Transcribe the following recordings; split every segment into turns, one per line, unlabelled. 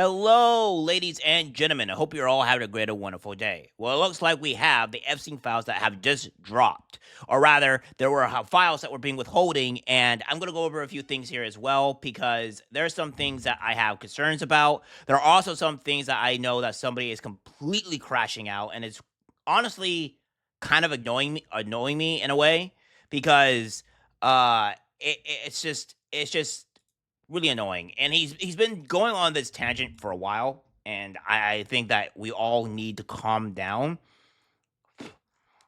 Hello, ladies and gentlemen. I hope you're all having a great and wonderful day. Well, it looks like we have the Epstein files that have just dropped. Or rather, there were files that were being withholding, and I'm going to go over a few things here as well because there are some things that I have concerns about. There are also some things that I know that somebody is completely crashing out, and it's honestly kind of annoying me in a way because it's just really annoying. And he's been going on this tangent for a while, and I think that we all need to calm down.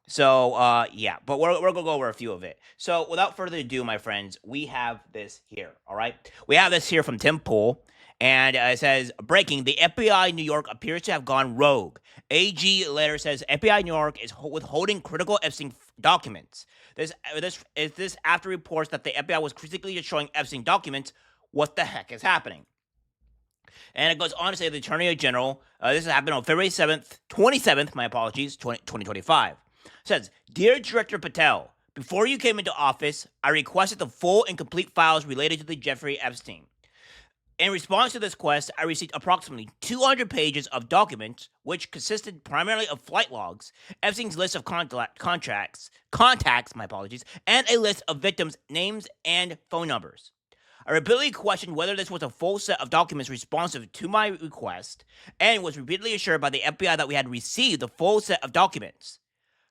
So yeah, but we're gonna go over a few of it. So without further ado, my friends, we have this here. All right, we have this here from Tim Pool. And it says, breaking, the FBI New York appears to have gone rogue. AG letter says FBI New York is withholding critical Epstein documents. This after reports that the FBI was critically destroying Epstein documents. What the heck is happening? And it goes on to say the Attorney General, this happened on February 7th, 27th, my apologies, 2025, says, Dear Director Patel, before you came into office, I requested the full and complete files related to the Jeffrey Epstein. In response to this quest, I received approximately 200 pages of documents, which consisted primarily of flight logs, Epstein's list of contacts, my apologies, and a list of victims' names and phone numbers. I repeatedly questioned whether this was a full set of documents responsive to my request, and was repeatedly assured by the FBI that we had received the full set of documents.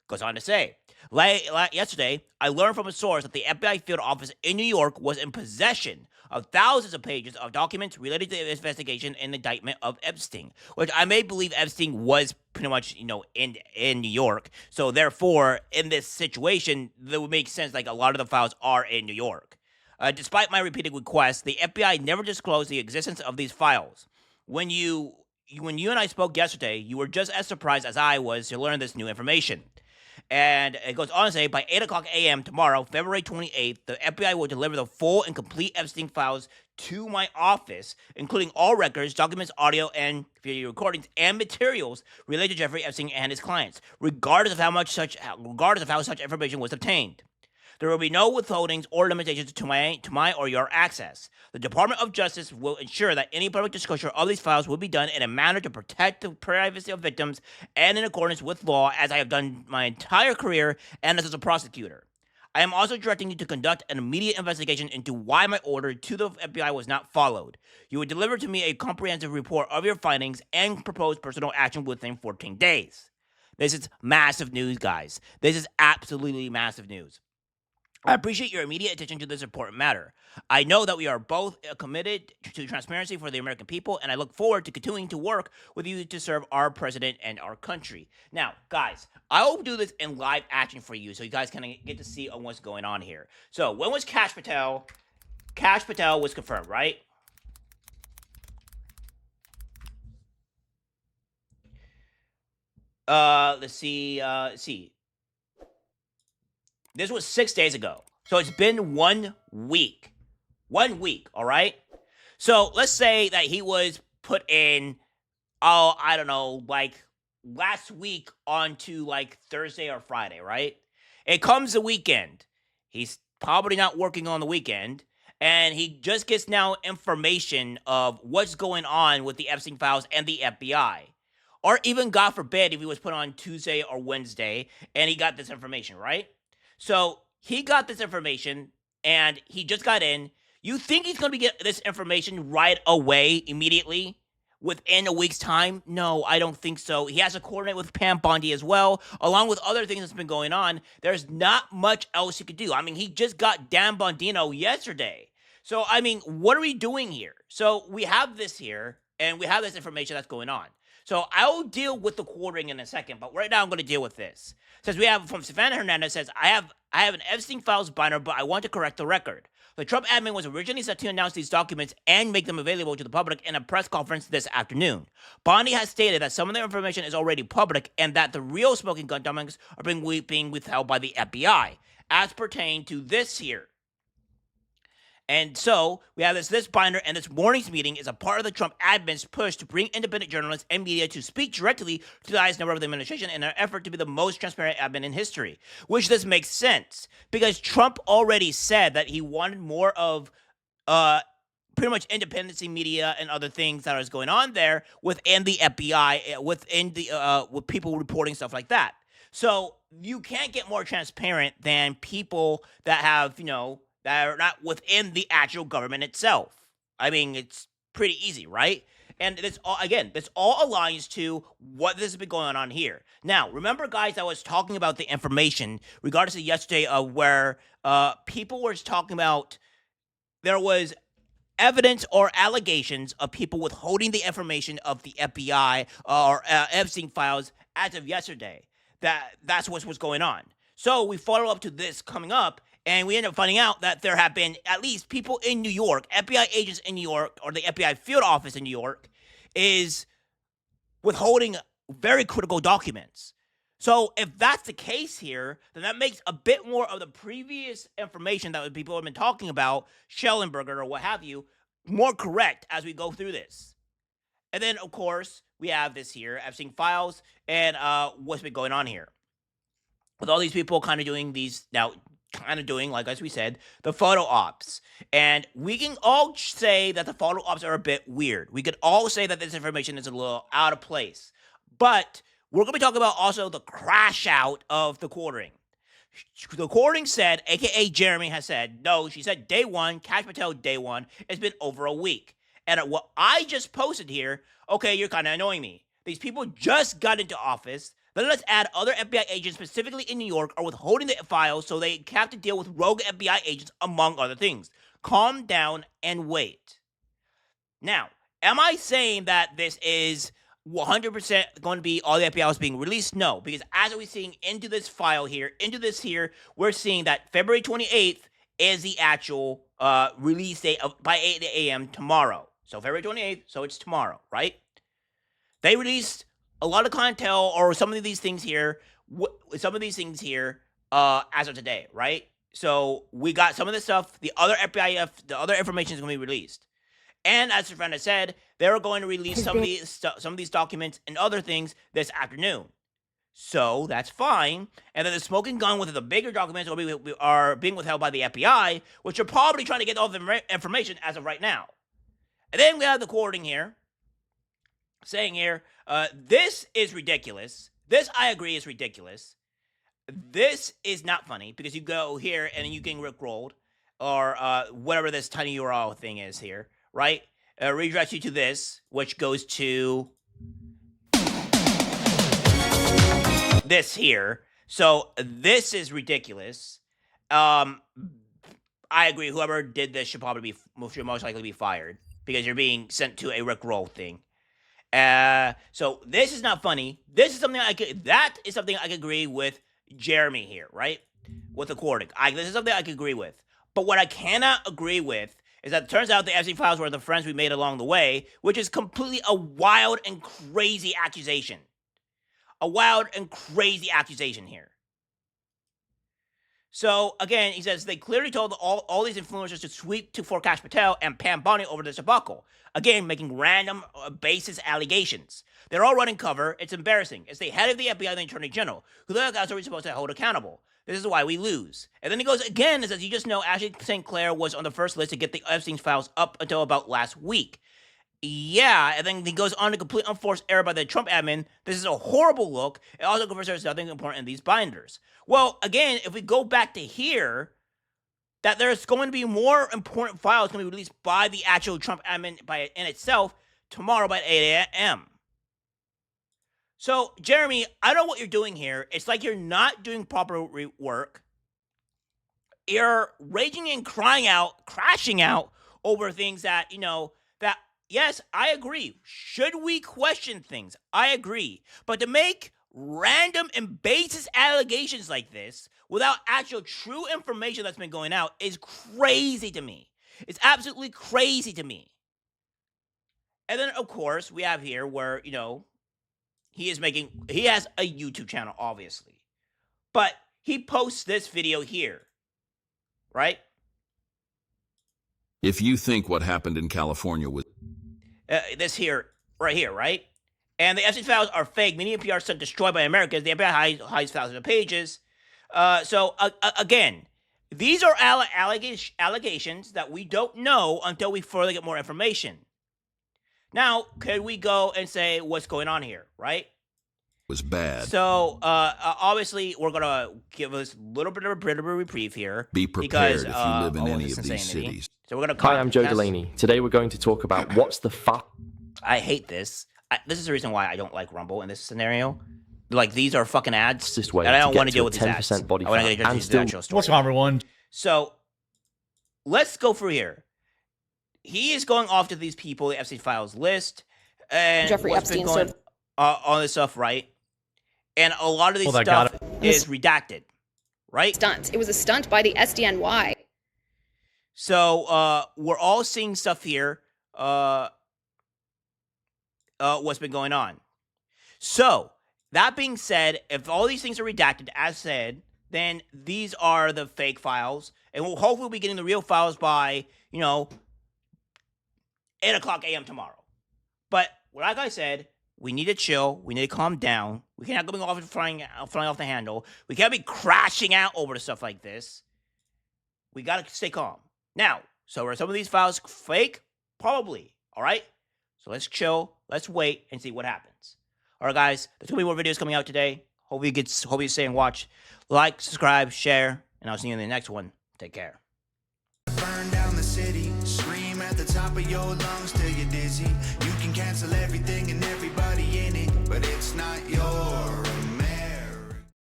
Goes on to say, yesterday, I learned from a source that the FBI field office in New York was in possession of thousands of pages of documents related to the investigation and indictment of Epstein, which I may believe Epstein was pretty much, in New York. So therefore, in this situation, that would make sense. Like a lot of the files are in New York. Despite my repeated requests, the FBI never disclosed the existence of these files. When you and I spoke yesterday, you were just as surprised as I was to learn this new information. And it goes on to say, by 8 o'clock a.m. tomorrow, February 28th, the FBI will deliver the full and complete Epstein files to my office, including all records, documents, audio, and video recordings, and materials related to Jeffrey Epstein and his clients, regardless of how such information was obtained. There will be no withholdings or limitations to my or your access. The Department of Justice will ensure that any public disclosure of these files will be done in a manner to protect the privacy of victims and in accordance with law, as I have done my entire career and as a prosecutor. I am also directing you to conduct an immediate investigation into why my order to the FBI was not followed. You will deliver to me a comprehensive report of your findings and propose personal action within 14 days. This is massive news, guys. This is absolutely massive news. I appreciate your immediate attention to this important matter. I know that we are both committed to transparency for the American people, and I look forward to continuing to work with you to serve our president and our country. Now, guys, I will do this in live action for you so you guys can get to see what's going on here. So, when was Kash Patel? Kash Patel was confirmed, right? Let's see. This was 6 days ago. So it's been 1 week. 1 week, all right? So let's say that he was put in, I don't know, like last week onto like Thursday or Friday, right? It comes the weekend. He's probably not working on the weekend. And he just gets now information of what's going on with the Epstein files and the FBI. Or even, God forbid, if he was put on Tuesday or Wednesday and he got this information, right? So he got this information and he just got in. You think he's going to get this information right away, immediately, within a week's time? No, I don't think so. He has to coordinate with Pam Bondi as well, along with other things that's been going on. There's not much else he could do. I mean, he just got Dan Bondino yesterday. So, I mean, what are we doing here? So we have this here, and we have this information that's going on. So I'll deal with the quartering in a second, but right now I'm going to deal with this. Says we have from Savannah Hernandez says, I have an Epstein files binder, but I want to correct the record. The Trump admin was originally set to announce these documents and make them available to the public in a press conference this afternoon. Bondi has stated that some of the information is already public and that the real smoking gun documents are being withheld by the FBI, as pertain to this here. And so we have this binder, and this morning's meeting is a part of the Trump admin's push to bring independent journalists and media to speak directly to the highest number of the administration in an effort to be the most transparent admin in history. Which this makes sense because Trump already said that he wanted more of pretty much independency media and other things that is going on there within the FBI, within the with people reporting stuff like that. So you can't get more transparent than people that have, that are not within the actual government itself. I mean, it's pretty easy, right? And this all aligns to what this has been going on here. Now, remember, guys, I was talking about the information regardless of yesterday of where people were talking about there was evidence or allegations of people withholding the information of the FBI or Epstein files as of yesterday. That's what was going on. So we follow up to this coming up, and we end up finding out that there have been at least people in New York, FBI agents in New York, or the FBI field office in New York, is withholding very critical documents. So if that's the case here, then that makes a bit more of the previous information that people have been talking about, Schellenberger or what have you, more correct as we go through this. And then, of course, we have this here, Epstein files, and what's been going on here. With all these people kind of doing these, now kind of doing, like as we said, the photo ops. And we can all say that the photo ops are a bit weird. We could all say that this information is a little out of place. But we're going to be talking about also the crash out of the quartering. The quartering said, aka Jeremy has said, no, she said day one, Kash Patel day one, it's been over a week. And what I just posted here, okay, you're kind of annoying me. These people just got into office. Then let's add other FBI agents, specifically in New York, are withholding the files so they have to deal with rogue FBI agents, among other things. Calm down and wait. Now, am I saying that this is 100% going to be all the FBI being released? No, because as we're seeing into this file here, we're seeing that February 28th is the actual release date by 8 a.m. tomorrow. So February 28th, so it's tomorrow, right? They released a lot of clientele or some of these things here, as of today, right? So we got some of this stuff. The other the other information is going to be released. And as your friend has said, they're going to release some of these documents and other things this afternoon. So that's fine. And then the smoking gun with the bigger documents are being withheld by the FBI, which are probably trying to get all the information as of right now. And then we have the quoting here, saying here, this is ridiculous. This, I agree, is ridiculous. This is not funny, because you go here and you get rickrolled, or whatever this tiny URL thing is here, right? Redirects you to this, which goes to this here. So this is ridiculous. I agree. Whoever did this should most likely be fired, because you're being sent to a rickroll thing. So this is not funny. This is something that is something I could agree with Jeremy here, right? With the quoting. This is something I could agree with. But what I cannot agree with is that it turns out the Epstein files were the friends we made along the way, which is completely a wild and crazy accusation. A wild and crazy accusation here. So, again, he says they clearly told all these influencers to sweep for Kash Patel and Pam Bondi over this debacle. Again, making random baseless allegations. They're all running cover. It's embarrassing. It's the head of the FBI and the Attorney General, who the guys are supposed to hold accountable. This is why we lose. And then he goes again and says, you just know Ashley St. Clair was on the first list to get the Epstein files up until about last week. Yeah, and then he goes on to complete unforced error by the Trump admin. This is a horrible look. It also confirms there's nothing important in these binders. Well, again, if we go back to here, that there's going to be more important files going to be released by the actual Trump admin in itself tomorrow by 8 a.m. So, Jeremy, I don't know what you're doing here. It's like you're not doing proper work. You're raging and crying out, crashing out over things that, that, yes, I agree. Should we question things? I agree. But to make random and baseless allegations like this without actual true information that's been going out is crazy to me. It's absolutely crazy to me. And then, of course, we have here where, he has a YouTube channel, obviously. But he posts this video here, right?
If you think what happened in California was...
this here, right here, right? And the Epstein files are fake, meaning PR sent destroyed by Americans. The FBI hides thousands of pages. So, again, These are allegations that we don't know until we further get more information. Now, could we go and say what's going on here, right?
Was bad.
So, obviously, we're going to give us a little bit of a reprieve here.
Be prepared
because,
if you live in any
this
of these
insanity.
cities.
So we're going to
Hi, I'm Joe Delaney. Today we're going to talk about what's the fuck.
I hate this. This is the reason why I don't like Rumble in this scenario. Like, these are fucking ads,
This way
and I don't
to
want to
get
deal
to
with
a
these
10%
ads.
body
I want to
fat
get
and
into the
still-
actual story.
What's wrong, everyone?
So, let's go through here. He is going off to these people, the Epstein files list, and
Jeffrey
what's been
Epstein
going on this stuff, right? And a lot of these
Hold on, got
stuff is redacted, right?
Stunt. It was a stunt by the SDNY.
So we're all seeing stuff here. What's been going on? So that being said, if all these things are redacted, as said, then these are the fake files, and we'll hopefully be getting the real files by 8:00 a.m. tomorrow. But like I said, we need to chill. We need to calm down. We can't go off and flying off the handle. We can't be crashing out over stuff like this. We gotta stay calm. Now, so are some of these files fake? Probably. All right. So let's chill. Let's wait and see what happens. All right, guys. There's gonna be more videos coming out today. Hope you stay and watch. Like, subscribe, share, and I'll see you in the next one. Take care.
Burn down the city, scream at the top of your lungs till you're dizzy. You can cancel everything and everybody in it, but it's not your